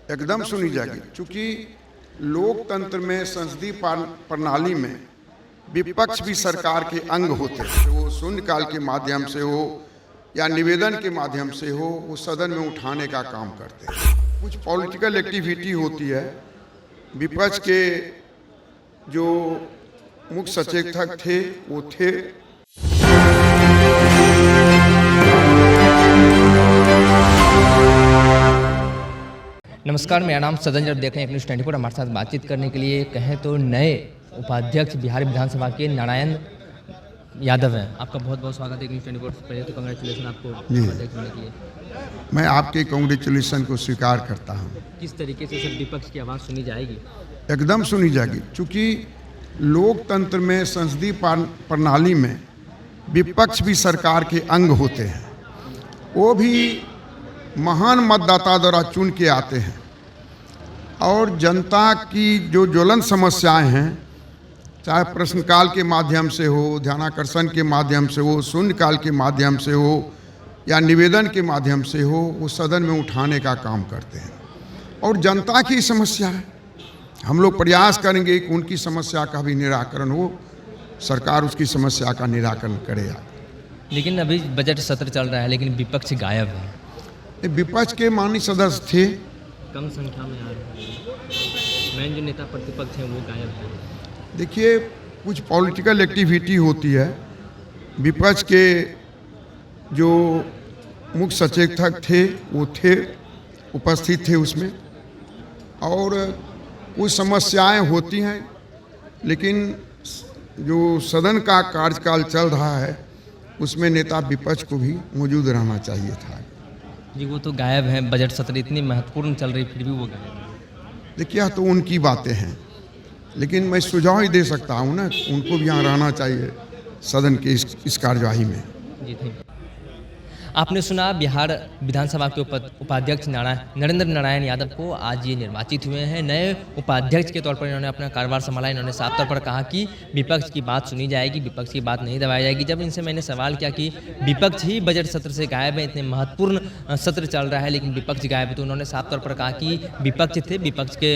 एकदम सुनी जाएगी, क्योंकि लोकतंत्र में संसदीय प्रणाली में विपक्ष भी सरकार के अंग होते हैं। वो शून्यकाल के माध्यम से हो या निवेदन के माध्यम से हो, वो सदन में उठाने का काम करते हैं। कुछ पॉलिटिकल एक्टिविटी होती है। विपक्ष के जो मुख्य सचेतक थे वो थे। नमस्कार, मेरा नाम सदन। जब देख रहे हैं न्यूज़ 24। हमारे साथ बातचीत करने के लिए कहें तो नए उपाध्यक्ष बिहार विधानसभा के नारायण यादव हैं। आपका बहुत बहुत स्वागत है न्यूज़ 24। पहले तो कांग्रेचुलेसन आपको उपाध्यक्ष बनने के लिए। मैं आपके कांग्रेचुलेसन को स्वीकार करता हूं। किस तरीके से सब विपक्ष की आवाज़ सुनी जाएगी? एकदम सुनी जाएगी, क्योंकि लोकतंत्र में संसदीय प्रणाली में विपक्ष भी सरकार के अंग होते हैं। वो भी महान मतदाता द्वारा चुन के आते हैं और जनता की जो ज्वलंत समस्याएं हैं, चाहे प्रश्नकाल के माध्यम से हो, ध्यानाकर्षण के माध्यम से हो, शून्यकाल के माध्यम से हो या निवेदन के माध्यम से हो, वो सदन में उठाने का काम करते हैं। और जनता की समस्या है, हम लोग प्रयास करेंगे कि उनकी समस्या का भी निराकरण हो, सरकार उसकी समस्या का निराकरण करेगा। लेकिन अभी बजट सत्र चल रहा है, लेकिन विपक्ष गायब है। विपक्ष के माननीय सदस्य थे, कम संख्या में आ रहे हैं। मेन जो नेता प्रतिपक्ष हैं वो गायब है। देखिए, कुछ पॉलिटिकल एक्टिविटी होती है। विपक्ष के जो मुख्य सचेतक थे वो थे, उपस्थित थे उसमें, और कुछ समस्याएं होती हैं। लेकिन जो सदन का कार्यकाल चल रहा है उसमें नेता विपक्ष को भी मौजूद रहना चाहिए था। जी, वो तो गायब हैं। बजट सत्र इतनी महत्वपूर्ण चल रही, फिर भी वो गायब है। देखिए, तो उनकी बातें हैं, लेकिन मैं सुझाव ही दे सकता हूँ ना, उनको भी यहाँ रहना चाहिए सदन के इस कार्यवाही में। जी ठीक। आपने सुना बिहार विधानसभा के उपाध्यक्ष नरेंद्र नारायण यादव को आज ये निर्वाचित हुए हैं। नए उपाध्यक्ष के तौर पर इन्होंने अपना कार्यभार संभाला। इन्होंने साफ तौर पर कहा कि विपक्ष की बात सुनी जाएगी, विपक्ष की बात नहीं दबाई जाएगी। जब इनसे मैंने सवाल किया कि विपक्ष ही बजट सत्र से गायब है, इतने महत्वपूर्ण सत्र चल रहा है लेकिन विपक्ष गायब है, तो उन्होंने साफ तौर पर कहा कि विपक्ष थे, विपक्ष के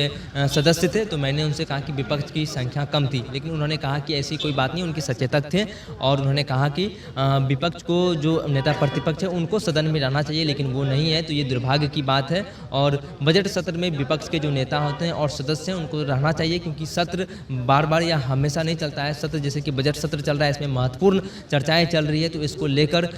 सदस्य थे। तो मैंने उनसे कहा कि विपक्ष की संख्या कम थी, लेकिन उन्होंने कहा कि ऐसी कोई बात नहीं, उनके सचेतक थे। और उन्होंने कहा कि विपक्ष को जो नेता प्रतिपक्ष है उनको सदन में रहना चाहिए, लेकिन वो नहीं है, तो ये दुर्भाग्य की बात है। और बजट सत्र में विपक्ष के जो नेता होते हैं और सदस्य हैं उनको रहना चाहिए, क्योंकि सत्र बार बार या हमेशा नहीं चलता है। सत्र जैसे कि बजट सत्र चल रहा है, इसमें महत्वपूर्ण चर्चाएं चल रही है, तो इसको लेकर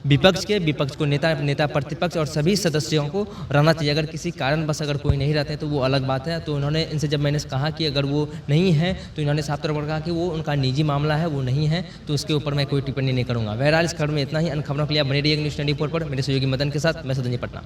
विपक्ष को नेता प्रतिपक्ष और सभी सदस्यों को रहना चाहिए। अगर किसी कारणवश अगर कोई नहीं रहते तो वो अलग बात है। तो उन्होंने इनसे जब मैंने कहा कि अगर वो नहीं है तो इन्होंने साफ तौर पर कहा कि वो उनका निजी मामला है, वो नहीं है, तो उसके ऊपर मैं कोई टिप्पणी नहीं करूँगा। बहरहाल इस खबर में इतना ही। अन्य खबरों के लिए बने रहिए न्यूज़ 24 पर। मेरे सहयोगी मदन के साथ मैं सदन जी, पटना।